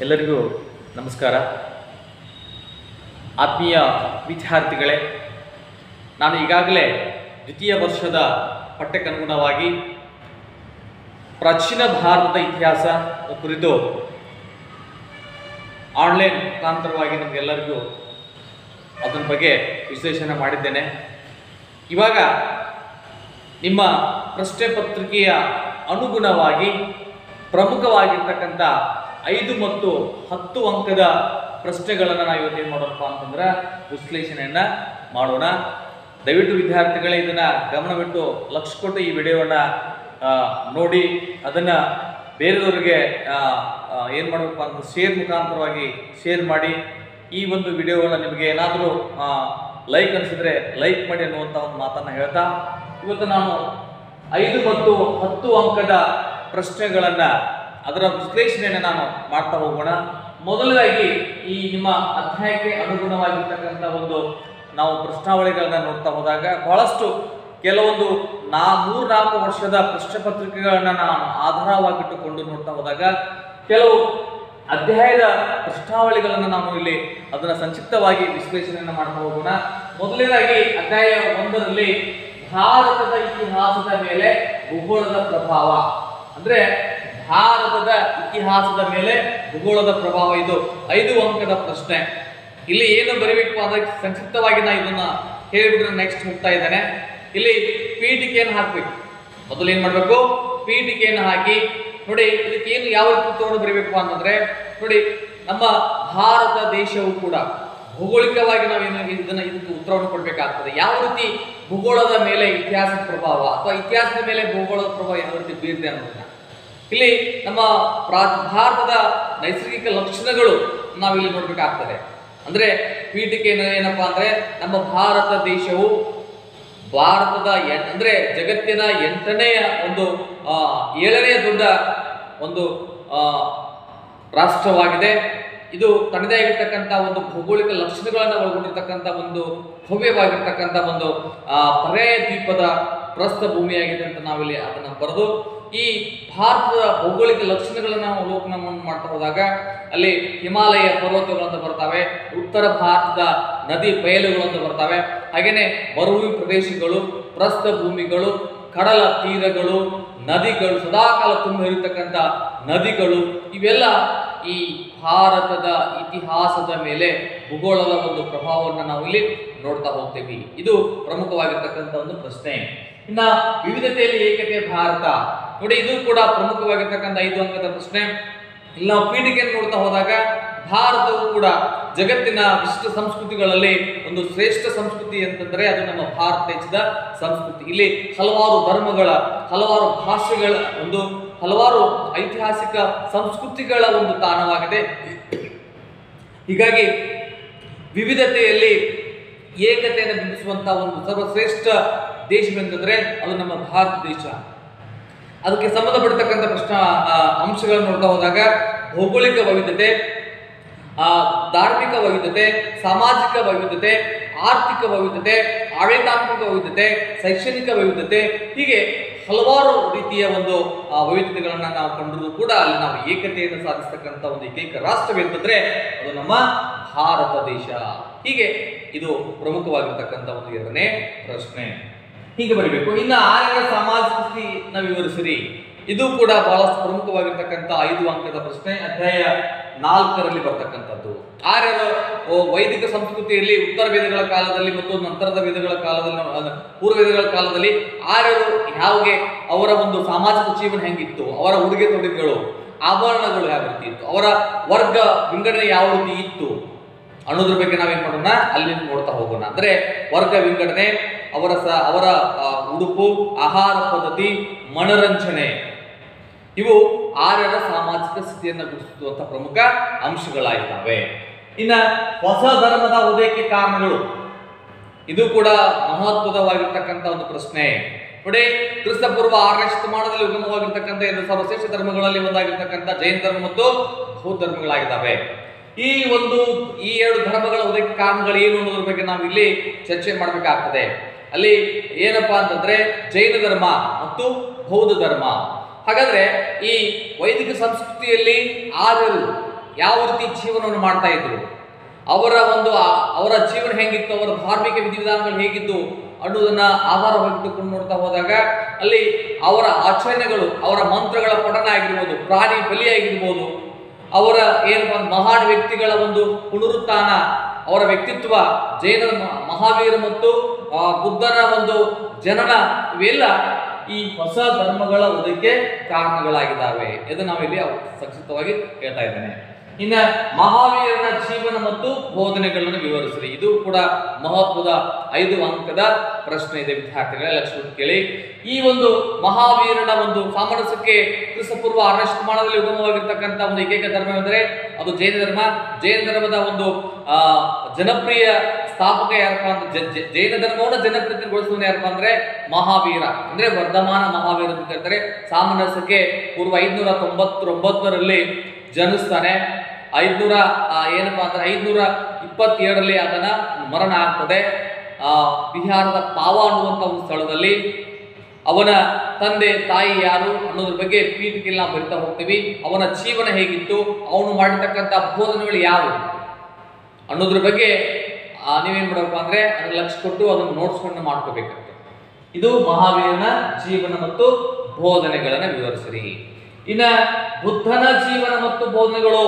ಎಲ್ಲರಿಗೂ ನಮಸ್ಕಾರ. ಆತ್ಮೀಯ ವಿದ್ಯಾರ್ಥಿಗಳೇ, ನಾನು ಈಗಾಗಲೇ ದ್ವಿತೀಯ ವರ್ಷದ ಪಠ್ಯಕ್ಕನುಗುಣವಾಗಿ ಪ್ರಾಚೀನ ಭಾರತದ ಇತಿಹಾಸ ಕುರಿತು ಆನ್ಲೈನ್ ಮುಖಾಂತರವಾಗಿ ನಮಗೆಲ್ಲರಿಗೂ ಅದರ ಬಗ್ಗೆ ವಿಶ್ಲೇಷಣೆ ಮಾಡಿದ್ದೇನೆ. ಇವಾಗ ನಿಮ್ಮ ಪ್ರಶ್ನೆ ಪತ್ರಿಕೆಯ ಅನುಗುಣವಾಗಿ ಪ್ರಮುಖವಾಗಿರ್ತಕ್ಕಂಥ 5 ಮತ್ತು 10 ಅಂಕದ ಪ್ರಶ್ನೆಗಳನ್ನು ನಾವು ಇವತ್ತು ಏನು ಮಾಡೋಣಪ್ಪ ಅಂತಂದ್ರೆ ವಿಶ್ಲೇಷಣೆಯನ್ನು ಮಾಡೋಣ. ದಯವಿಟ್ಟು ವಿದ್ಯಾರ್ಥಿಗಳೇ ಇದನ್ನು ಗಮನವಿಟ್ಟು ಲಕ್ಷ್ಯ ಕೊಟ್ಟು ಈ ವಿಡಿಯೋವನ್ನು ನೋಡಿ ಅದನ್ನು ಬೇರೆದವರಿಗೆ ಏನು ಮಾಡಬೇಕು ಅಂತ ಶೇರ್ ಮುಖಾಂತರವಾಗಿ ಶೇರ್ ಮಾಡಿ. ಈ ಒಂದು ವಿಡಿಯೋವನ್ನು ನಿಮಗೆ ಏನಾದರೂ ಲೈಕ್ ಅನಿಸಿದ್ರೆ ಲೈಕ್ ಮಾಡಿ ಅನ್ನುವಂಥ ಒಂದು ಮಾತನ್ನು ಹೇಳ್ತಾ ಇವತ್ತು ನಾನು 5 ಮತ್ತು 10 ಅಂಕದ ಪ್ರಶ್ನೆಗಳನ್ನು ಅದರ ವಿಶ್ಲೇಷಣೆಯನ್ನು ನಾನು ಮಾಡ್ತಾ ಹೋಗೋಣ. ಮೊದಲದಾಗಿ ಈ ನಿಮ್ಮ ಅಧ್ಯಾಯಕ್ಕೆ ಅನುಗುಣವಾಗಿರ್ತಕ್ಕಂಥ ಒಂದು ನಾವು ಪ್ರಶ್ನಾವಳಿಗಳನ್ನ ನೋಡ್ತಾ ಹೋದಾಗ ಬಹಳಷ್ಟು ಕೆಲವೊಂದು 3-4 ವರ್ಷದ ಪ್ರಶ್ನೆ ಪತ್ರಿಕೆಗಳನ್ನ ನಾನು ಆಧಾರವಾಗಿಟ್ಟುಕೊಂಡು ನೋಡ್ತಾ ಹೋದಾಗ ಕೆಲವು ಅಧ್ಯಾಯದ ಪ್ರಶ್ನಾವಳಿಗಳನ್ನು ನಾವು ಇಲ್ಲಿ ಅದನ್ನ ಸಂಕ್ಷಿಪ್ತವಾಗಿ ವಿಶ್ಲೇಷಣೆಯನ್ನು ಮಾಡ್ತಾ ಹೋಗೋಣ. ಮೊದಲನೇದಾಗಿ ಅಧ್ಯಾಯ 1ರಲ್ಲಿ ಭಾರತದ ಇತಿಹಾಸದ ಮೇಲೆ ಭೂಗೋಳದ ಪ್ರಭಾವ, ಅಂದ್ರೆ ಭಾರತದ ಇತಿಹಾಸದ ಮೇಲೆ ಭೂಗೋಳದ ಪ್ರಭಾವ, ಇದು 5 ಅಂಕದ ಪ್ರಶ್ನೆ. ಇಲ್ಲಿ ಏನು ಬರೀಬೇಕು ಅಂದ್ರೆ ಸಂಕ್ಷಿಪ್ತವಾಗಿ ನಾ ಇದನ್ನ ಹೇಳಿಬಿಟ್ರೆ ನೆಕ್ಸ್ಟ್ ಹೋಗ್ತಾ ಇದ್ದೇನೆ. ಇಲ್ಲಿ ಪೀಠಿಕೆಯನ್ನು ಹಾಕ್ಬೇಕು. ಮೊದಲು ಏನ್ ಮಾಡ್ಬೇಕು, ಪೀಠಿಕೆಯನ್ನು ಹಾಕಿ ನೋಡಿ ಇದಕ್ಕೆ ಏನು ಯಾವ ರೀತಿ ತಗೊಂಡು ಬರೀಬೇಕು ಅಂತಂದ್ರೆ ನೋಡಿ ನಮ್ಮ ಭಾರತ ದೇಶವು ಕೂಡ ಭೌಗೋಳಿಕವಾಗಿ ನಾವೇನು ಇದಕ್ಕೆ ಉತ್ತರವನ್ನು ಕೊಡ್ಬೇಕಾಗ್ತದೆ. ಯಾವ ರೀತಿ ಭೂಗೋಳದ ಮೇಲೆ ಇತಿಹಾಸದ ಪ್ರಭಾವ ಅಥವಾ ಇತಿಹಾಸದ ಮೇಲೆ ಭೂಗೋಳದ ಪ್ರಭಾವ ಯಾವ ರೀತಿ ಬೀರಿದೆ ಅನ್ನೋದನ್ನ ಇಲ್ಲಿ ನಮ್ಮ ಭಾರತದ ನೈಸರ್ಗಿಕ ಲಕ್ಷಣಗಳು ನಾವಿಲ್ಲಿ ನೋಡ್ಬೇಕಾಗ್ತದೆ. ಅಂದ್ರೆ ಪೀಠಿಕೆ ಏನಪ್ಪಾ ಅಂದ್ರೆ ನಮ್ಮ ಭಾರತ ದೇಶವು ಭಾರತದ ಅಂದ್ರೆ ಜಗತ್ತಿನ 8ನೇ ಒಂದು 7ನೇ ದೊಡ್ಡ ಒಂದು ರಾಷ್ಟ್ರವಾಗಿದೆ. ಇದು ತನ್ನದೇ ಆಗಿರ್ತಕ್ಕಂಥ ಒಂದು ಭೌಗೋಳಿಕ ಲಕ್ಷಣಗಳನ್ನು ಒಳಗೊಂಡಿರ್ತಕ್ಕಂಥ ಒಂದು ಭವ್ಯವಾಗಿರ್ತಕ್ಕಂಥ ಒಂದು ಪರ್ಯಾಯ ದ್ವೀಪದ ಪ್ರಸ್ಥಭೂಮಿಯಾಗಿದೆ ಅಂತ ನಾವಿಲ್ಲಿ ಅದನ್ನು ಬರೆದು ಈ ಭಾರತದ ಭೌಗೋಳಿಕ ಲಕ್ಷಣಗಳನ್ನು ನಾವು ಅವಲೋಕನ ಮಾಡ್ತಾ ಹೋದಾಗ ಅಲ್ಲಿ ಹಿಮಾಲಯ ಪರ್ವತಗಳಂತ ಬರ್ತವೆ, ಉತ್ತರ ಭಾರತದ ನದಿ ಬಯಲುಗಳಂತ ಬರ್ತವೆ, ಹಾಗೇನೆ ಮರುಭೂಮಿ ಪ್ರದೇಶಗಳು, ಪ್ರಸ್ಥಭೂಮಿಗಳು, ಕಡಲ ತೀರಗಳು, ನದಿಗಳು, ಸದಾಕಾಲ ತುಂಬಿ ಹರಿತಕ್ಕಂಥ ನದಿಗಳು, ಇವೆಲ್ಲ ಈ ಭಾರತದ ಇತಿಹಾಸದ ಮೇಲೆ ಭೂಗೋಳದ ಒಂದು ಪ್ರಭಾವವನ್ನು ನಾವು ಇಲ್ಲಿ ನೋಡ್ತಾ ಹೋಗ್ತೇವೆ. ಇದು ಪ್ರಮುಖವಾಗಿರ್ತಕ್ಕಂಥ ಒಂದು ಪ್ರಶ್ನೆ. ಇನ್ನ ವಿವಿಧತೆಯಲ್ಲಿ ಏಕತೆ ಭಾರತ ನೋಡಿ, ಇದು ಕೂಡ ಪ್ರಮುಖವಾಗಿರ್ತಕ್ಕಂಥ 5 ಅಂಕದ ಪ್ರಶ್ನೆ. ಇಲ್ಲಿ ನಾವು ಪೀಠಿಕೆಯನ್ನು ನೋಡ್ತಾ ಹೋದಾಗ ಭಾರತವು ಕೂಡ ಜಗತ್ತಿನ ವಿಶಿಷ್ಟ ಸಂಸ್ಕೃತಿಗಳಲ್ಲಿ ಒಂದು ಶ್ರೇಷ್ಠ ಸಂಸ್ಕೃತಿ ಅಂತಂದ್ರೆ ಅದು ನಮ್ಮ ಭಾರತ ದೇಶದ ಸಂಸ್ಕೃತಿ. ಇಲ್ಲಿ ಹಲವಾರು ಧರ್ಮಗಳ, ಹಲವಾರು ಭಾಷೆಗಳ ಒಂದು ಹಲವಾರು ಐತಿಹಾಸಿಕ ಸಂಸ್ಕೃತಿಗಳ ಒಂದು ತಾಣವಾಗಿದೆ. ಹೀಗಾಗಿ ವಿವಿಧತೆಯಲ್ಲಿ ಏಕತೆಯನ್ನು ಬಿಂಬಿಸುವಂತಹ ಒಂದು ಸರ್ವಶ್ರೇಷ್ಠ ದೇಶವೆಂತಂದ್ರೆ ಅದು ನಮ್ಮ ಭಾರತ ದೇಶ. ಅದಕ್ಕೆ ಸಂಬಂಧಪಟ್ಟತಕ್ಕಂಥ ಅಂಶಗಳನ್ನು ನೋಡ್ತಾ ಹೋದಾಗ ಭೌಗೋಳಿಕ ವೈವಿಧ್ಯತೆ, ಧಾರ್ಮಿಕ ವೈವಿಧ್ಯತೆ, ಸಾಮಾಜಿಕ ವೈವಿಧ್ಯತೆ, ಆರ್ಥಿಕ ವೈವಿಧ್ಯತೆ, ಆಡಳಿತಾತ್ಮಕ ವೈವಿಧ್ಯತೆ, ಶೈಕ್ಷಣಿಕ ವೈವಿಧ್ಯತೆ, ಹೀಗೆ ಹಲವಾರು ರೀತಿಯ ಒಂದು ವೈವಿಧ್ಯತೆಗಳನ್ನ ನಾವು ಕಂಡರೂ ಕೂಡ ಅಲ್ಲಿ ನಾವು ಏಕತೆಯನ್ನು ಸಾಧಿಸತಕ್ಕಂಥ ಒಂದು ಏಕೈಕ ರಾಷ್ಟ್ರವೆಂತಂದ್ರೆ ಅದು ನಮ್ಮ ಭಾರತ ದೇಶ. ಹೀಗೆ ಇದು ಪ್ರಮುಖವಾಗಿರ್ತಕ್ಕಂಥ ಒಂದು 2ನೇ ಪ್ರಶ್ನೆ. ಹೀಗೆ ಬರೀಬೇಕು. ಇನ್ನು ಆರ್ಯರ ಸಾಮಾಜಿಕ ಸ್ಥಿತಿನ ವಿವರಿಸಿರಿ, ಇದು ಕೂಡ ಬಹಳಷ್ಟು ಪ್ರಮುಖವಾಗಿರ್ತಕ್ಕಂಥ 5 ಅಂಕದ ಪ್ರಶ್ನೆ. ಅಧ್ಯಾಯ 4ರಲ್ಲಿ ಬರ್ತಕ್ಕಂಥದ್ದು. ಆರ್ಯರು ವೈದಿಕ ಸಂಸ್ಕೃತಿಯಲ್ಲಿ ಉತ್ತರ ವೇದಗಳ ಕಾಲದಲ್ಲಿ ಮತ್ತು ನಂತರದ ವೇದಗಳ ಕಾಲದಲ್ಲಿ, ಪೂರ್ವ ವೇದಗಳ ಕಾಲದಲ್ಲಿ ಆರ್ಯರು ಯಾವಾಗೆ ಅವರ ಒಂದು ಸಾಮಾಜಿಕ ಜೀವನ ಹೆಂಗಿತ್ತು, ಅವರ ಉಡುಗೆ ತೊಡುಗೆಗಳು, ಆಭರಣಗಳು ಯಾವ ರೀತಿ ಇತ್ತು, ಅವರ ವರ್ಗ ವಿಂಗಡಣೆ ಯಾವ ರೀತಿ ಇತ್ತು ಅನ್ನೋದ್ರ ಬಗ್ಗೆ ನಾವೇನ್ ಮಾಡೋಣ ಅಲ್ಲಿ ನೋಡ್ತಾ ಹೋಗೋಣ. ಅಂದ್ರೆ ವರ್ಗ ವಿಂಗಡಣೆ, ಅವರ ಉಡುಪು, ಆಹಾರ ಪದ್ಧತಿ, ಮನರಂಜನೆ, ಇವು ಆರ್ಯರ ಸಾಮಾಜಿಕ ಸ್ಥಿತಿಯನ್ನು ಗುರುತಿಸುವಂತಹ ಪ್ರಮುಖ ಅಂಶಗಳಾಗಿದ್ದಾವೆ. ಇನ್ನ ಹೊಸ ಧರ್ಮದ ಉದಯಕ್ಕೆ ಕಾರಣಗಳು, ಇದು ಕೂಡ ಮಹತ್ವದವಾಗಿರ್ತಕ್ಕಂಥ ಒಂದು ಪ್ರಶ್ನೆ. ನೋಡಿ, ಕ್ರಿಸ್ತಪೂರ್ವ 6ನೇ ಶತಮಾನದಲ್ಲಿ ಉಗಮವಾಗಿರ್ತಕ್ಕಂಥ 2 ಸರ್ವಶ್ರೇಷ್ಠ ಧರ್ಮಗಳಲ್ಲಿ ಒಂದಾಗಿರ್ತಕ್ಕಂಥ ಜೈನ ಧರ್ಮ ಮತ್ತು ಬೌದ್ಧ ಧರ್ಮಗಳಾಗಿದ್ದಾವೆ. ಈ 2 ಧರ್ಮಗಳ ಉದಯಕ್ಕೆ ಕಾರಣಗಳು ಏನು ಅನ್ನೋದ್ರ ಬಗ್ಗೆ ನಾವು ಇಲ್ಲಿ ಚರ್ಚೆ ಮಾಡಬೇಕಾಗ್ತದೆ. ಅಲ್ಲಿ ಏನಪ್ಪಾ ಅಂತಂದ್ರೆ ಜೈನ ಧರ್ಮ ಮತ್ತು ಬೌದ್ಧ ಧರ್ಮ. ಹಾಗಾದ್ರೆ ಈ ವೈದಿಕ ಸಂಸ್ಕೃತಿಯಲ್ಲಿ ಆರ್ಯರು ಯಾವ ರೀತಿ ಜೀವನವನ್ನು ಮಾಡ್ತಾ ಇದ್ರು, ಅವರ ಜೀವನ ಹೇಗಿತ್ತು, ಅವರ ಧಾರ್ಮಿಕ ವಿಧಿವಿಧಾನಗಳು ಹೇಗಿದ್ದು ಅನ್ನೋದನ್ನ ಆಧಾರವಾಗಿಟ್ಟುಕೊಂಡು ನೋಡ್ತಾ ಹೋದಾಗ ಅಲ್ಲಿ ಅವರ ಆಚರಣೆಗಳು, ಅವರ ಮಂತ್ರಗಳ ಪಠಣ ಆಗಿರ್ಬೋದು, ಪ್ರಾಣಿ ಬಲಿ ಆಗಿರ್ಬೋದು, ಅವರ ಏನಪ್ಪ ಮಹಾನ್ ವ್ಯಕ್ತಿಗಳ ಒಂದು ಪುನರುತ್ಥಾನ, ಅವರ ವ್ಯಕ್ತಿತ್ವ, ಜೈನ ಮಹಾವೀರ ಮತ್ತು ಬುದ್ಧನ ಒಂದು ಜನನ, ಇವೆಲ್ಲ ಈ ಹೊಸ ಧರ್ಮಗಳ ಉದಯಕ್ಕೆ ಕಾರಣಗಳಾಗಿದ್ದಾವೆ. ಇದು ನಾವಿಲ್ಲಿ ಸಂಕ್ಷಿಪ್ತವಾಗಿ ಹೇಳ್ತಾ ಇದ್ದೇನೆ. ಇನ್ನ ಮಹಾವೀರನ ಜೀವನ ಮತ್ತು ಬೋಧನೆಗಳನ್ನು ವಿವರಿಸಿರಿ. ಇದು ಕೂಡ ಮಹತ್ವದ 5 ಅಂಕದ ಪ್ರಶ್ನೆ ಇದೆ ವಿದ್ಯಾರ್ಥಿಗಳೇ, ಲಕ್ಷ್ಯ ಕೇಳಿ. ಈ ಒಂದು ಮಹಾವೀರನ ಒಂದು ಸಾಮರಸ್ಯಕ್ಕೆ ಕ್ರಿಸ್ತಪೂರ್ವ 6ನೇ ಶತಮಾನದಲ್ಲಿ ಉಗಮವಾಗಿರ್ತಕ್ಕಂಥ ಒಂದು ಏಕೈಕ ಧರ್ಮವೆಂದರೆ ಅದು ಜೈನ ಧರ್ಮ. ಜೈನ ಧರ್ಮದ ಒಂದು ಜನಪ್ರಿಯ ಸ್ಥಾಪಕ ಯಾರಪ್ಪ ಅಂದ್ರೆ ಜೈನ ಧರ್ಮವನ್ನು ಜನಪ್ರಿಯಗೊಳಿಸುವ ಯಾರಪ್ಪ ಅಂದ್ರೆ ಮಹಾವೀರ, ಅಂದ್ರೆ ವರ್ಧಮಾನ ಮಹಾವೀರ ಅಂತ ಹೇಳ್ತಾರೆ. ಸಾಮರಸ್ಯಕ್ಕೆ ಪೂರ್ವ 599ರಲ್ಲಿ ಜನಿಸ್ತಾನೆ. 527ರಲ್ಲಿ ಆತನ ಮರಣ ಆಗ್ತದೆ. ಬಿಹಾರದ ಪಾವ ಅನ್ನುವಂಥ ಒಂದು ಸ್ಥಳದಲ್ಲಿ. ಅವನ ತಂದೆ ತಾಯಿ ಯಾರು ಅನ್ನೋದ್ರ ಬಗ್ಗೆ ಪೀಠಿಕೆಲ್ಲ ನಾವು ಬರಿತಾ ಹೋಗ್ತೀವಿ. ಅವನ ಜೀವನ ಹೇಗಿತ್ತು, ಅವನು ಮಾಡಿರ್ತಕ್ಕಂಥ ಬೋಧನೆಗಳು ಯಾವುವು ಅನ್ನೋದ್ರ ಬಗ್ಗೆ ನೀವೇನ್ ಮಾಡಬೇಕು ಅಂದ್ರೆ ಅದನ್ನ ಲಕ್ಷ್ಯ ಕೊಟ್ಟು ಅದನ್ನು ನೋಟ್ಸ್ಗಳನ್ನ ಮಾಡ್ಕೋಬೇಕಾಗ್ತದೆ. ಇದು ಮಹಾವೀರನ ಜೀವನ ಮತ್ತು ಬೋಧನೆಗಳನ್ನ ವಿವರಿಸಿರಿ. ಇನ್ನ ಬುದ್ಧನ ಜೀವನ ಮತ್ತು ಬೋಧನೆಗಳು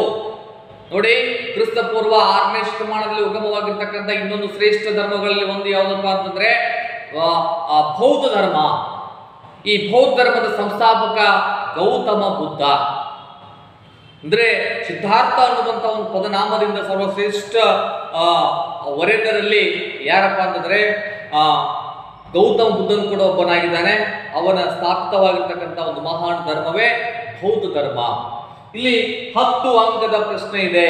ನೋಡಿ, ಕ್ರಿಸ್ತಪೂರ್ವ 6ನೇ ಶತಮಾನದಲ್ಲಿ ಉಗಮವಾಗಿರ್ತಕ್ಕಂಥ ಇನ್ನೊಂದು ಶ್ರೇಷ್ಠ ಧರ್ಮಗಳಲ್ಲಿ ಒಂದು ಯಾವುದಪ್ಪ ಅಂತಂದ್ರೆ ಬೌದ್ಧ ಧರ್ಮ. ಈ ಬೌದ್ಧ ಧರ್ಮದ ಸಂಸ್ಥಾಪಕ ಗೌತಮ ಬುದ್ಧ. ಅಂದ್ರೆ ಸಿದ್ಧಾರ್ಥ ಅನ್ನುವಂಥ ಒಂದು ಪದನಾಮದಿಂದ ಸರ್ವಶ್ರೇಷ್ಠ ವರೇಣ್ಯರಲ್ಲಿ ಯಾರಪ್ಪ ಅಂತಂದ್ರೆ ಗೌತಮ ಬುದ್ಧನು ಕೂಡ ಒಬ್ಬನಾಗಿದ್ದಾನೆ. ಅವನ ಸ್ಥಾಪಿತವಾಗಿರ್ತಕ್ಕಂಥ ಒಂದು ಮಹಾನ್ ಧರ್ಮವೇ ಬೌದ್ಧ ಧರ್ಮ. ಇಲ್ಲಿ 10 ಅಂಕದ ಪ್ರಶ್ನೆ ಇದೆ.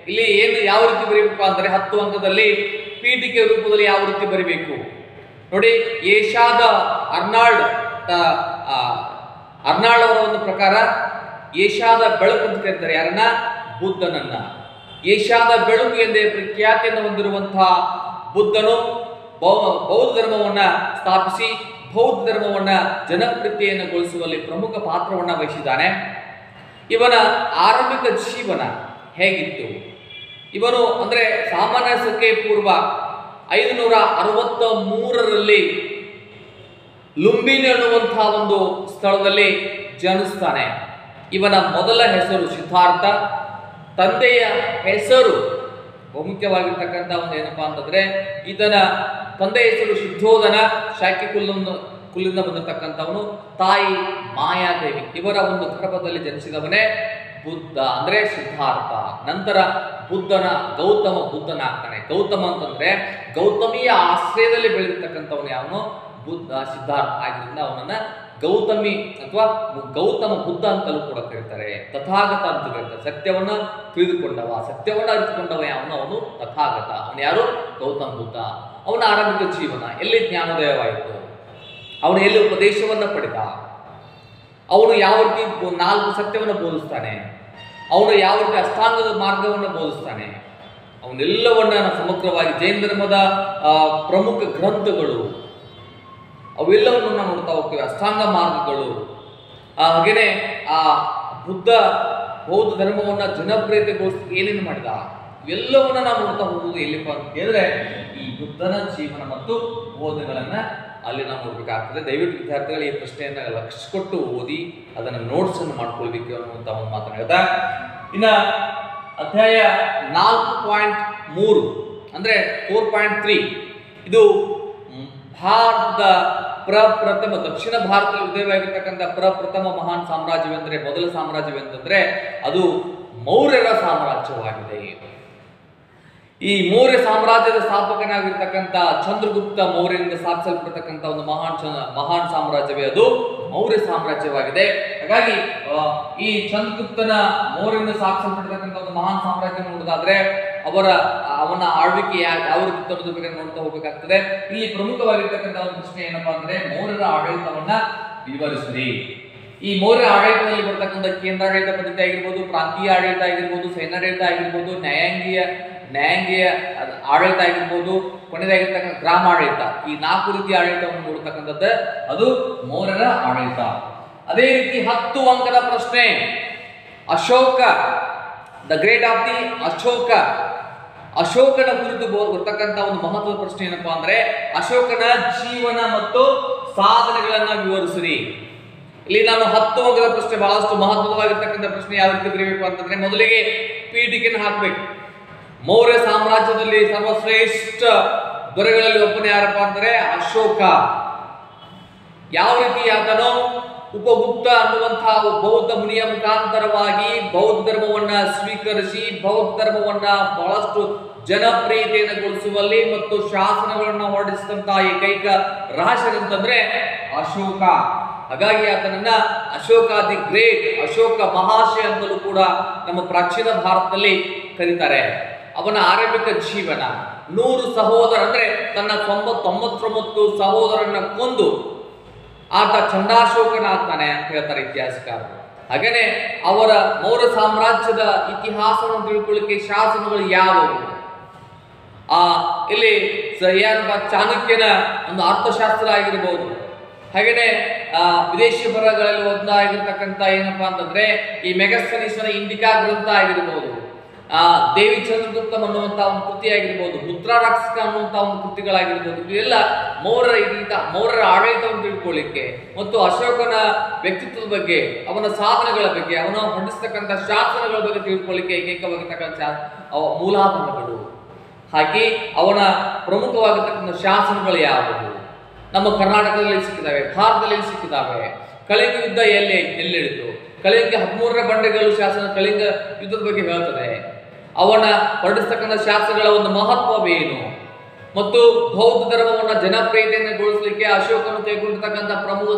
ಇಲ್ಲಿ ಏನು ಯಾವ ರೀತಿ ಬರೀಬೇಕು ಅಂದ್ರೆ 10 ಅಂಕದಲ್ಲಿ ಪೀಠಿಕೆ ರೂಪದಲ್ಲಿ ಯಾವ ರೀತಿ ಬರೀಬೇಕು ನೋಡಿ. ಏಷ್ಯಾದ ಅರ್ನಾಲ್ಡ್ ಅವರ ಒಂದು ಪ್ರಕಾರ ಏಷ್ಯಾದ ಬೆಳಕು ಅಂತ ಕರೀತಾರೆ ಯಾರನ್ನ? ಬುದ್ಧನನ್ನ. ಏಷ್ಯಾದ ಬೆಳಕು ಎಂದೇ ಪ್ರಖ್ಯಾತಿಯನ್ನು ಹೊಂದಿರುವಂತಹ ಬುದ್ಧನು ಬೌದ್ಧ ಧರ್ಮವನ್ನ ಸ್ಥಾಪಿಸಿ ಬೌದ್ಧ ಧರ್ಮವನ್ನ ಜನಪ್ರಿಯತೆಯನ್ನುಗೊಳಿಸುವಲ್ಲಿ ಪ್ರಮುಖ ಪಾತ್ರವನ್ನ ವಹಿಸಿದ್ದಾನೆ. ಇವನ ಆರಂಭಿಕ ಜೀವನ ಹೇಗಿತ್ತು? ಇವನು ಅಂದ್ರೆ ಸಾಮರಸ್ಯಕ್ಕೆ ಪೂರ್ವ 563ರಲ್ಲಿ ಲುಂಬಿನಿ ಅನ್ನುವಂತಹ ಒಂದು ಸ್ಥಳದಲ್ಲಿ ಜನಿಸ್ತಾನೆ. ಇವನ ಮೊದಲ ಹೆಸರು ಸಿದ್ಧಾರ್ಥ. ತಂದೆಯ ಹೆಸರು ಬಹುಮುಖ್ಯವಾಗಿರ್ತಕ್ಕಂಥ ಒಂದು ಏನಪ್ಪಾ ಅಂತಂದ್ರೆ ಈತನ ತಂದೆಯ ಹೆಸರು ಶುದ್ಧೋಧನ, ಶಾಕ್ಯ ಕುಲಿಂದ ಬಂದಿರತಕ್ಕಂಥವನು. ತಾಯಿ ಮಾಯಾದೇವಿ. ಇವರ ಒಂದು ಗರ್ಭದಲ್ಲಿ ಜನಿಸಿದವನೇ ಬುದ್ಧ ಅಂದ್ರೆ ಸಿದ್ಧಾರ್ಥ. ನಂತರ ಗೌತಮ ಬುದ್ಧನಾಗ್ತಾನೆ. ಗೌತಮ ಅಂತಂದ್ರೆ ಗೌತಮಿಯ ಆಶ್ರಯದಲ್ಲಿ ಬೆಳೆದಿರ್ತಕ್ಕಂಥವನು ಯಾವನು? ಬುದ್ಧ ಸಿದ್ಧಾರ್ಥ ಆಗಿದ್ದರಿಂದ ಅವನನ್ನ ಗೌತಮಿ ಅಥವಾ ಗೌತಮ ಬುದ್ಧ ಅಂತಲೂ ಕೂಡ ಕರೀತಾರೆ. ತಥಾಗತ ಅಂತ ಕರೀತಾರೆ. ಸತ್ಯವನ್ನ ಅರಿತುಕೊಂಡವ ಯಾವನು? ಅವನು ತಥಾಗತ. ಅವನು ಯಾರು? ಗೌತಮ ಬುದ್ಧ. ಅವನ ಆರಂಭಿಕ ಜೀವನ ಎಲ್ಲಿ ಜ್ಞಾನೋದಯವಾಯಿತು? ಅವನು ಎಲ್ಲಿ ಉಪದೇಶವನ್ನ ಪಡೆದ? ಅವನು ಯಾವ ರೀತಿ 4 ಸತ್ಯವನ್ನು ಬೋಧಿಸ್ತಾನೆ? ಅವನು ಯಾವ ರೀತಿ ಅಷ್ಟಾಂಗದ ಮಾರ್ಗವನ್ನು ಬೋಧಿಸ್ತಾನೆ? ಅವನ್ನೆಲ್ಲವನ್ನ ಸಮಗ್ರವಾಗಿ ಜೈನ ಧರ್ಮದ ಪ್ರಮುಖ ಗ್ರಂಥಗಳು ಅವೆಲ್ಲವನ್ನು ನಾವು ನೋಡ್ತಾ ಹೋಗ್ತೇವೆ. ಅಷ್ಟಾಂಗ ಮಾರ್ಗಗಳು. ಹಾಗೇನೆ ಆ ಬುದ್ಧ ಬೌದ್ಧ ಧರ್ಮವನ್ನ ಜನಪ್ರಿಯತೆಗೋಸ್ಕರ ಏನೇನು ಮಾಡಿದ ಇವೆಲ್ಲವನ್ನ ನಾವು ನೋಡ್ತಾ ಹೋಗುವುದು ಎಲ್ಲಿಪ್ಪ ಅಂತ ಕೇಳಿದ್ರೆ ಈ ಬುದ್ಧನ ಜೀವನ ಮತ್ತು ಬೋಧನೆಗಳನ್ನ ಅಲ್ಲಿ ನಾವು ನೋಡ್ಬೇಕಾಗ್ತದೆ. ದಯವಿಟ್ಟು ವಿದ್ಯಾರ್ಥಿಗಳು ಈ ಪ್ರಶ್ನೆಯನ್ನ ಲಕ್ಷ್ಯ ಕೊಟ್ಟು ಓದಿ ಅದನ್ನ ನೋಟ್ಸ್ ಅನ್ನು ಮಾಡ್ಕೊಳ್ಬೇಕು ಅನ್ನುವಂತ ಒಂದು ಮಾತನ್ನ ಹೇಳ್ತಾ ಇನ್ನ ಅಧ್ಯಾಯ 4.3 ಅಂದ್ರೆ 4.3 ಇದು ಭಾರತದ ಪ್ರಪ್ರಥಮ ದಕ್ಷಿಣ ಭಾರತದಲ್ಲಿ ಉದಯವಾಗಿರ್ತಕ್ಕಂಥ ಪ್ರಪ್ರಥಮ ಮಹಾನ್ ಸಾಮ್ರಾಜ್ಯವೆಂದರೆ ಮೊದಲ ಸಾಮ್ರಾಜ್ಯವೆಂತಂದ್ರೆ ಅದು ಮೌರ್ಯರ ಸಾಮ್ರಾಜ್ಯವಾಗಿದೆ. ಈ ಮೌರ್ಯ ಸಾಮ್ರಾಜ್ಯದ ಸ್ಥಾಪಕನಾಗಿರ್ತಕ್ಕಂಥ ಚಂದ್ರಗುಪ್ತ ಮೌರ್ಯನಿಂದ ಸ್ಥಾಪಿಸಲ್ಪಟ್ಟತಕ್ಕಂಥ ಒಂದು ಮಹಾನ್ ಸಾಮ್ರಾಜ್ಯವೇ ಅದು ಮೌರ್ಯ ಸಾಮ್ರಾಜ್ಯವಾಗಿದೆ. ಹಾಗಾಗಿ ಈ ಚಂದ್ರಗುಪ್ತನ ಮೌರ್ಯನಿಂದ ಸ್ಥಾಪಿಸಲ್ಪಟ್ಟತಕ್ಕಂಥ ಒಂದು ಮಹಾನ್ ಸಾಮ್ರಾಜ್ಯ ನೋಡೋದಾದ್ರೆ ಅವನ ಆಳ್ವಿಕೆ ಯಾವ ರೀತಿ ಅನ್ನೋದ್ರ ಬಗ್ಗೆ ನೋಡ್ತಾ ಹೋಗಬೇಕಾಗ್ತದೆ. ಇಲ್ಲಿ ಪ್ರಮುಖವಾಗಿರ್ತಕ್ಕಂಥ ಒಂದು ಪ್ರಶ್ನೆ ಏನಪ್ಪಾ ಅಂದ್ರೆ ಮೌರ್ಯರ ಆಡಳಿತವನ್ನ ವಿವರಿಸಿರಿ. ಈ ಮೌರ್ಯ ಆಡಳಿತದಲ್ಲಿ ಬರ್ತಕ್ಕಂಥ ಕೇಂದ್ರಾಡಳಿತ ಪದ್ಧತಿ ಆಗಿರ್ಬೋದು, ಪ್ರಾಂತೀಯ ಆಡಳಿತ ಆಗಿರ್ಬೋದು, ಸೈನ್ಯಾಡಳಿತ ಆಗಿರ್ಬೋದು, ನ್ಯಾಯಾಂಗೀಯ ಆಡಳಿತ ಆಗಿರ್ಬೋದು, ಕೊನೆಯದಾಗಿರ್ತಕ್ಕಂಥ ಗ್ರಾಮಾಡಳಿತ, ಈ 4 ರೀತಿಯ ಆಡಳಿತವನ್ನು ನೋಡ್ತಕ್ಕಂಥದ್ದು ಅದು ಮೌರ್ಯರ ಆಡಳಿತ. ಅದೇ ರೀತಿ 10 ಅಂಕದ ಪ್ರಶ್ನೆ, Ashoka the great of the Ashoka. ಅಶೋಕನ ಕುರಿತು ಬರ್ತಕ್ಕಂಥ ಒಂದು ಮಹತ್ವದ ಪ್ರಶ್ನೆ ಏನಪ್ಪಾ ಅಂದ್ರೆ ಅಶೋಕನ ಜೀವನ ಮತ್ತು ಸಾಧನೆಗಳನ್ನ ವಿವರಿಸಿರಿ. ಇಲ್ಲಿ ನಾನು 10 ಅಂಕದ ಪ್ರಶ್ನೆ, ಬಹಳಷ್ಟು ಮಹತ್ವವಾಗಿರ್ತಕ್ಕಂಥ ಪ್ರಶ್ನೆ ಯಾವ ರೀತಿ ಬರೀಬೇಕು ಅಂತಂದ್ರೆ ಮೊದಲಿಗೆ ಪೀಠಿಕೆಯನ್ನು ಹಾಕಬೇಕು. ಮೌರ್ಯ ಸಾಮ್ರಾಜ್ಯದಲ್ಲಿ ಸರ್ವಶ್ರೇಷ್ಠ ದೊರೆಗಳಲ್ಲಿ ಒಬ್ಬನೇ ಯಾರಪ್ಪ ಅಂದ್ರೆ ಅಶೋಕ. ಯಾವ ರೀತಿ ಆತನೋ ಉಪಗುಪ್ತ ಅನ್ನುವಂತಹ ಬೌದ್ಧ ಮುನಿಯ ಮುಖಾಂತರವಾಗಿ ಬೌದ್ಧ ಧರ್ಮವನ್ನ ಸ್ವೀಕರಿಸಿ ಬೌದ್ಧ ಧರ್ಮವನ್ನ ಬಹಳಷ್ಟು ಜನಪ್ರಿಯತೆಯನ್ನು ಗೊಳಿಸುವಲ್ಲಿ ಮತ್ತು ಶಾಸನಗಳನ್ನ ಹೊರಡಿಸಿದಂತಹ ಏಕೈಕ ರಾಜರಂತಂದ್ರೆ ಅಶೋಕ. ಹಾಗಾಗಿ ಆತನನ್ನ ಅಶೋಕ ದಿ ಗ್ರೇಟ್, ಅಶೋಕ ಮಹಾಶಯ ಅಂತಲೂ ಕೂಡ ನಮ್ಮ ಪ್ರಾಚೀನ ಭಾರತದಲ್ಲಿ ಕರೀತಾರೆ. ಅವನ ಆರಂಭಿಕ ಜೀವನ 100 ಸಹೋದರ ಅಂದ್ರೆ ತನ್ನ 99 ಸಹೋದರನ್ನ ಕೊಂದು ಆತ ಚಂಡಾಶೋಕನಾಗ್ತಾನೆ ಅಂತ ಹೇಳ್ತಾರೆ ಇತಿಹಾಸಕಾರರು. ಹಾಗೇನೆ ಅವರ ಮೌರ್ಯ ಸಾಮ್ರಾಜ್ಯದ ಇತಿಹಾಸವನ್ನು ತಿಳ್ಕೊಳ್ಳಿಕ್ಕೆ ಶಾಸನಗಳು ಯಾವುವು? ಇಲ್ಲಿ ಚಾಣಕ್ಯನ ಒಂದು ಅರ್ಥಶಾಸ್ತ್ರ ಆಗಿರ್ಬೋದು, ಹಾಗೇನೆ ವಿದೇಶಿ ಬರಹಗಳಲ್ಲಿ ಒಂದಾಗಿರ್ತಕ್ಕಂಥ ಏನಪ್ಪಾ ಅಂತಂದ್ರೆ ಈ ಮೆಗಸ್ತನೀಸನ ಇಂಡಿಕಾ ಗ್ರಂಥ ಆಗಿರ್ಬೋದು, ದೇವಿ ಚಂದ್ರಗುಪ್ತಂ ಅನ್ನುವಂತಹ ಒಂದು ಕೃತಿ ಆಗಿರ್ಬೋದು, ಮುದ್ರಾರಾಕ್ಷಕ ಅನ್ನುವಂತಹ ಒಂದು ಕೃತಿಗಳಾಗಿರ್ಬೋದು, ಇವೆಲ್ಲ ಮೌರ್ಯರ ಆಡಳಿತವನ್ನು ತಿಳ್ಕೊಳ್ಳಿಕ್ಕೆ ಮತ್ತು ಅಶೋಕನ ವ್ಯಕ್ತಿತ್ವದ ಬಗ್ಗೆ, ಅವನ ಸಾಧನೆಗಳ ಬಗ್ಗೆ, ಅವನ ಹೊರಡಿಸ್ತಕ್ಕಂಥ ಶಾಸನಗಳ ಬಗ್ಗೆ ತಿಳ್ಕೊಳ್ಳಿಕ್ಕೆ ಏಕೈಕವಾಗಿರ್ತಕ್ಕಂಥ ಮೂಲಾಧಾರಗಳು. ಹಾಗೆ ಅವನ ಪ್ರಮುಖವಾಗಿರ್ತಕ್ಕಂಥ ಶಾಸನಗಳು ಯಾವುವು? ನಮ್ಮ ಕರ್ನಾಟಕದಲ್ಲಿ ಸಿಕ್ಕಿದಾವೆ, ಭಾರತದಲ್ಲಿ ಸಿಕ್ಕಿದಾವೆ. ಕಳಿಂಗ ಯುದ್ಧ ಎಲ್ಲಿಳಿತು? ಕಳಿಂಗ 13ರ ಬಂಡೆಗಳು ಶಾಸನ ಕಳಿಂಗ ಯುದ್ಧದ ಬಗ್ಗೆ ಹೇಳ್ತದೆ. ಅವನ ಹೊರಡಿಸ್ತಕ್ಕಂಥ ಶಾಸನಗಳ ಒಂದು ಮಹತ್ವವೇನು ಮತ್ತು ಬೌದ್ಧ ಧರ್ಮವನ್ನ ಜನಪ್ರಿಯತೆಯನ್ನು ಗೊಳಿಸಲಿಕ್ಕೆ ಅಶೋಕನು ಕೈಗೊಂಡಿರ್ತಕ್ಕಂಥ ಪ್ರಮುಖ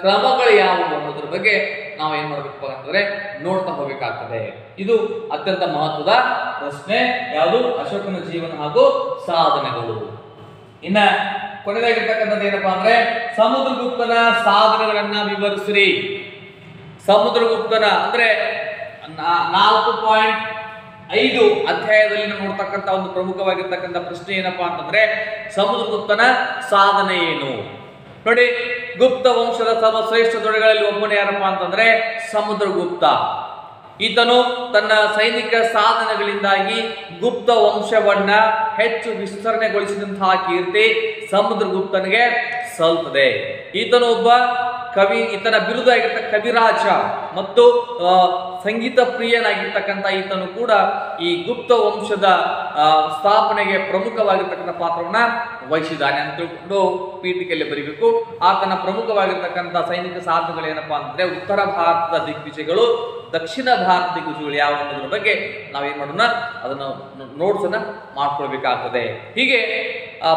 ಕ್ರಮಗಳು ಯಾವುವು ಅನ್ನೋದ್ರ ಬಗ್ಗೆ ನಾವು ಏನ್ ಮಾಡ್ಬೇಕು ಅಂತಂದ್ರೆ ನೋಡ್ತಾ ಹೋಗ್ಬೇಕಾಗ್ತದೆ. ಇದು ಅತ್ಯಂತ ಮಹತ್ವದ ಪ್ರಶ್ನೆ, ಯಾವುದು? ಅಶೋಕನ ಜೀವನ ಹಾಗೂ ಸಾಧನೆಗಳು. ಇನ್ನ ಕೊನೆಯದಾಗಿರ್ತಕ್ಕಂಥದ್ದು ಏನಪ್ಪಾ ಅಂದ್ರೆ ಸಮುದ್ರಗುಪ್ತನ ಸಾಧನೆಗಳನ್ನ ವಿವರಿಸಿರಿ. ಸಮುದ್ರಗುಪ್ತನ ಅಂದ್ರೆ 4.5 ಅಧ್ಯಾಯದಲ್ಲಿ ನೋಡ್ತಕ್ಕಂಥ ಒಂದು ಪ್ರಮುಖವಾಗಿರ್ತಕ್ಕಂಥ ಪ್ರಶ್ನೆ ಏನಪ್ಪಾ ಅಂತಂದ್ರೆ ಸಮುದ್ರಗುಪ್ತನ ಸಾಧನೆ ಏನು? ನೋಡಿ, ಗುಪ್ತ ವಂಶದ ಸರ್ವಶ್ರೇಷ್ಠ ದೊರೆಗಳಲ್ಲಿ ಒಬ್ಬನೇ ಯಾರಪ್ಪ ಅಂತಂದ್ರೆ ಸಮುದ್ರಗುಪ್ತ. ಈತನು ತನ್ನ ಸೈನಿಕ ಸಾಧನೆಗಳಿಂದಾಗಿ ಗುಪ್ತ ವಂಶವನ್ನ ಹೆಚ್ಚು ವಿಸ್ತರಣೆಗೊಳಿಸಿದಂತಹ ಕೀರ್ತಿ ಸಮುದ್ರಗುಪ್ತನಿಗೆ ಸಲ್ತದೆ. ಈತನು ಒಬ್ಬ ಕವಿ, ಈತನ ಬಿರುದು ಆಗಿರ್ತಕ್ಕ ಕವಿರಾಜ ಮತ್ತು ಸಂಗೀತ ಪ್ರಿಯನಾಗಿರ್ತಕ್ಕಂಥ ಈತನು ಕೂಡ ಈ ಗುಪ್ತ ವಂಶದ ಸ್ಥಾಪನೆಗೆ ಪ್ರಮುಖವಾಗಿರ್ತಕ್ಕಂಥ ಪಾತ್ರವನ್ನ ವಹಿಸಿದ್ದಾನೆ ಅಂತ ತಿಳ್ಕೊಂಡು ಪೀಠಿಕೆಯಲ್ಲಿ ಬರೀಬೇಕು. ಆತನ ಪ್ರಮುಖವಾಗಿರ್ತಕ್ಕಂಥ ಸೈನಿಕ ಸಾಧನೆಗಳು ಏನಪ್ಪಾ ಅಂದ್ರೆ ಉತ್ತರ ಭಾರತದ ದಿಗ್ವಿಜಯಗಳು, ದಕ್ಷಿಣ ಭಾರತ ದಿಗ್ವಿಜಯಗಳು ಯಾವ ಅನ್ನೋದ್ರ ಬಗ್ಗೆ ನಾವೇನ್ ಮಾಡೋಣ ಅದನ್ನ ನೋಟ್ಸ್ ಅನ್ನ ಮಾಡ್ಕೊಳ್ಬೇಕಾಗ್ತದೆ. ಹೀಗೆ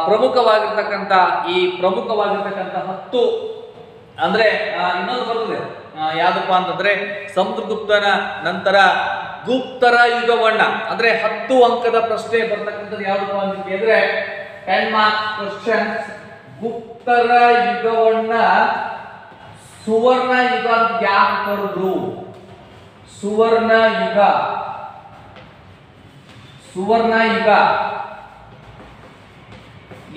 ಪ್ರಮುಖವಾಗಿರ್ತಕ್ಕಂಥ ಈ ಪ್ರಮುಖವಾಗಿರ್ತಕ್ಕಂಥ 10 ಅಂದ್ರೆ ಇನ್ನೊಂದು ಬರ್ತದೆ ಯಾವ್ದಪ್ಪ ಅಂತಂದ್ರೆ ಸಮುದ್ರಗುಪ್ತನ ನಂತರ ಗುಪ್ತರ ಯುಗವನ್ನ ಅಂದ್ರೆ 10 ಅಂಕದ ಪ್ರಶ್ನೆ ಬರ್ತಕ್ಕಂಥದ್ದು ಯಾವ್ದಪ್ಪ ಅಂತ ಕೇಳಿದ್ರೆ 10 ಮಾರ್ಕ್ಸ್ ಕ್ವಶನ್ಸ್. ಗುಪ್ತರ ಯುಗವನ್ನ ಸುವರ್ಣ ಯುಗ ಅಂತ ಯಾಕೆ ಕರೆದ್ರು? ಸುವರ್ಣ ಯುಗ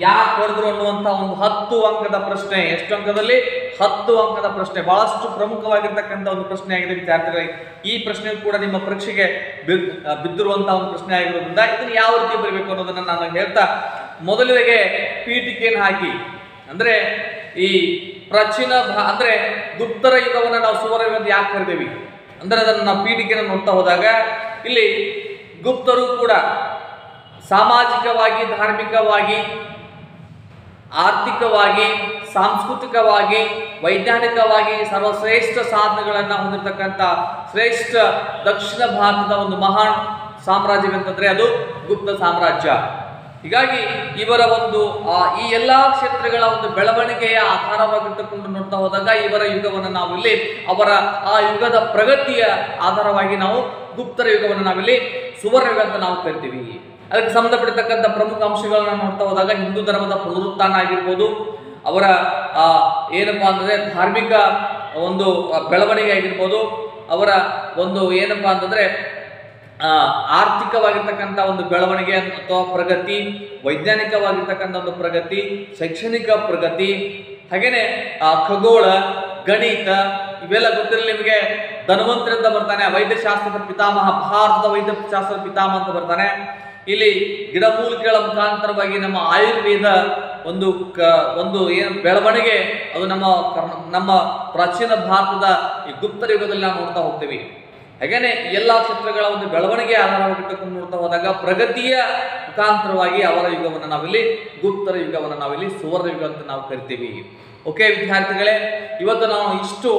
ಯಾಕೆ ಕರೆದ್ರು ಅನ್ನುವಂತ ಒಂದು 10 ಅಂಕದ ಪ್ರಶ್ನೆ. ಎಷ್ಟು ಅಂಕದಲ್ಲಿ? 10 ಅಂಕದ ಪ್ರಶ್ನೆ. ಬಹಳಷ್ಟು ಪ್ರಮುಖವಾಗಿರ್ತಕ್ಕಂಥ ಒಂದು ಪ್ರಶ್ನೆ ಆಗಿದೆ ವಿದ್ಯಾರ್ಥಿಗಳಿಗೆ. ಈ ಪ್ರಶ್ನೆ ಕೂಡ ನಿಮ್ಮ ಪರೀಕ್ಷೆಗೆ ಬಿದ್ದಿರುವಂತಹ ಒಂದು ಪ್ರಶ್ನೆ ಆಗಿರೋದ್ರಿಂದ ಇದನ್ನು ಯಾವ ರೀತಿ ಬರಬೇಕು ಅನ್ನೋದನ್ನ ನಾನು ಹೇಳ್ತಾ ಮೊದಲಿಗೆ ಪೀಠಿಕೆಯನ್ನು ಹಾಕಿ, ಅಂದ್ರೆ ಈ ಪ್ರಾಚೀನ ಅಂದ್ರೆ ಗುಪ್ತರ ಯುಗವನ್ನ ನಾವು ಸುವರ್ಣ ಯುಗ ಅಂತ ಯಾಕೆ ಕರಿತೀವಿ ಅಂದ್ರೆ ಅದನ್ನು ನಾವು ಪೀಠಿಕೆಯನ್ನು ನೋಡ್ತಾ ಹೋದಾಗ ಇಲ್ಲಿ ಗುಪ್ತರು ಕೂಡ ಸಾಮಾಜಿಕವಾಗಿ, ಧಾರ್ಮಿಕವಾಗಿ, ಆರ್ಥಿಕವಾಗಿ, ಸಾಂಸ್ಕೃತಿಕವಾಗಿ, ವೈಜ್ಞಾನಿಕವಾಗಿ ಸರ್ವಶ್ರೇಷ್ಠ ಸಾಧನೆಗಳನ್ನ ಹೊಂದಿರತಕ್ಕಂಥ ಶ್ರೇಷ್ಠ ದಕ್ಷಿಣ ಭಾರತದ ಒಂದು ಮಹಾನ್ ಸಾಮ್ರಾಜ್ಯವೆಂತಂದ್ರೆ ಅದು ಗುಪ್ತ ಸಾಮ್ರಾಜ್ಯ. ಹೀಗಾಗಿ ಇವರ ಒಂದು ಈ ಎಲ್ಲಾ ಕ್ಷೇತ್ರಗಳ ಒಂದು ಬೆಳವಣಿಗೆಯ ಆಧಾರವಾಗಿಟ್ಟುಕೊಂಡು ನೋಡ್ತಾ ಹೋದಾಗ ಇವರ ಯುಗವನ್ನು ನಾವು ಇಲ್ಲಿ ಅವರ ಆ ಯುಗದ ಪ್ರಗತಿಯ ಆಧಾರವಾಗಿ ನಾವು ಗುಪ್ತರ ಯುಗವನ್ನು ನಾವಿಲ್ಲಿ ಸುವರ್ಣ ಯುಗ ಅಂತ ನಾವು ಕರಿತೀವಿ. ಅದಕ್ಕೆ ಸಂಬಂಧಪಟ್ಟಿರ್ತಕ್ಕಂಥ ಪ್ರಮುಖ ಅಂಶಗಳನ್ನ ನೋಡ್ತಾ ಹೋದಾಗ ಹಿಂದೂ ಧರ್ಮದ ಪುನರುತ್ಥಾನ ಆಗಿರ್ಬೋದು, ಅವರ ಏನಪ್ಪಾ ಅಂತಂದ್ರೆ ಧಾರ್ಮಿಕ ಒಂದು ಬೆಳವಣಿಗೆ ಆಗಿರ್ಬೋದು, ಅವರ ಒಂದು ಏನಪ್ಪಾ ಅಂತಂದ್ರೆ ಆರ್ಥಿಕವಾಗಿರ್ತಕ್ಕಂಥ ಒಂದು ಬೆಳವಣಿಗೆ ಅಥವಾ ಪ್ರಗತಿ, ವೈಜ್ಞಾನಿಕವಾಗಿರ್ತಕ್ಕಂಥ ಒಂದು ಪ್ರಗತಿ, ಶೈಕ್ಷಣಿಕ ಪ್ರಗತಿ, ಹಾಗೇನೆ ಖಗೋಳ, ಗಣಿತ, ಇವೆಲ್ಲ ಗೊತ್ತಿರಲಿ ನಿಮಗೆ. ಧನ್ವಂತರಿ ಅಂತ ಬರ್ತಾನೆ, ವೈದ್ಯಶಾಸ್ತ್ರದ ಪಿತಾಮಹ, ಭಾರತದ ವೈದ್ಯಶಾಸ್ತ್ರದ ಪಿತಾಮಹ ಅಂತ ಬರ್ತಾನೆ. ಇಲ್ಲಿ ಗಿಡಮೂಲಿಕೆಗಳ ಮುಖಾಂತರವಾಗಿ ನಮ್ಮ ಆಯುರ್ವೇದ ಒಂದು ಏನು ಬೆಳವಣಿಗೆ ಅದು ನಮ್ಮ ಪ್ರಾಚೀನ ಭಾರತದ ಈ ಗುಪ್ತ ಯುಗದಲ್ಲಿ ನಾವು ನೋಡ್ತಾ ಹೋಗ್ತೀವಿ. ಹಾಗೇನೆ ಎಲ್ಲಾ ಕ್ಷೇತ್ರಗಳ ಒಂದು ಬೆಳವಣಿಗೆ ಆಧಾರವಾಗಿಟ್ಟುಕೊಂಡು ನೋಡ್ತಾ ಹೋದಾಗ ಪ್ರಗತಿಯ ಮುಖಾಂತರವಾಗಿ ಅವರ ಯುಗವನ್ನು ನಾವಿಲ್ಲಿ ಗುಪ್ತರ ಯುಗವನ್ನು ನಾವಿಲ್ಲಿ ಸುವರ್ಣ ಯುಗ ಅಂತ ನಾವು ಕರಿತೀವಿ. ಓಕೆ ವಿದ್ಯಾರ್ಥಿಗಳೇ, ಇವತ್ತು ನಾವು ಇಷ್ಟು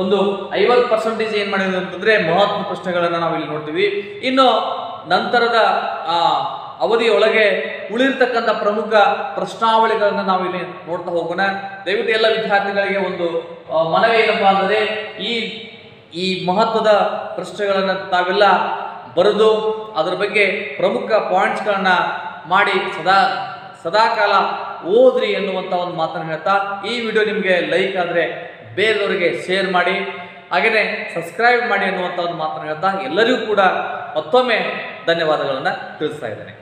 ಒಂದು 50% ಏನ್ ಮಾಡಿದ್ವಿ ಅಂತಂದ್ರೆ ಮಹತ್ವ ಪ್ರಶ್ನೆಗಳನ್ನ ನಾವು ಇಲ್ಲಿ ನೋಡ್ತೀವಿ. ಇನ್ನು ನಂತರದ ಅವಧಿಯೊಳಗೆ ಉಳಿರ್ತಕ್ಕಂಥ ಪ್ರಮುಖ ಪ್ರಶ್ನಾವಳಿಗಳನ್ನ ನಾವು ಇಲ್ಲಿ ನೋಡ್ತಾ ಹೋಗೋಣ. ದಯವಿಟ್ಟು ಎಲ್ಲ ವಿದ್ಯಾರ್ಥಿಗಳಿಗೆ ಒಂದು ಮನವಿ ಏನಪ್ಪಾ ಅಂದರೆ ಈ ಮಹತ್ವದ ಪ್ರಶ್ನೆಗಳನ್ನ ತಾವೆಲ್ಲ ಬರೆದು ಅದರ ಬಗ್ಗೆ ಪ್ರಮುಖ ಪಾಯಿಂಟ್ಸ್ಗಳನ್ನ ಮಾಡಿ ಸದಾಕಾಲ ಓದ್ರಿ ಎನ್ನುವಂತ ಒಂದು ಮಾತನ್ನು ಹೇಳ್ತಾ, ಈ ವಿಡಿಯೋ ನಿಮಗೆ ಲೈಕ್ ಆದ್ರೆ ಬೇರೆಯವರಿಗೆ ಶೇರ್ ಮಾಡಿ, ಹಾಗೆಯೇ ಸಬ್ಸ್ಕ್ರೈಬ್ ಮಾಡಿ ಅನ್ನುವಂಥ ಒಂದು ಮಾತನ್ನು ಹೇಳ್ತಾ ಎಲ್ಲರಿಗೂ ಕೂಡ ಮತ್ತೊಮ್ಮೆ ಧನ್ಯವಾದಗಳನ್ನು ತಿಳಿಸ್ತಾ ಇದ್ದೇನೆ.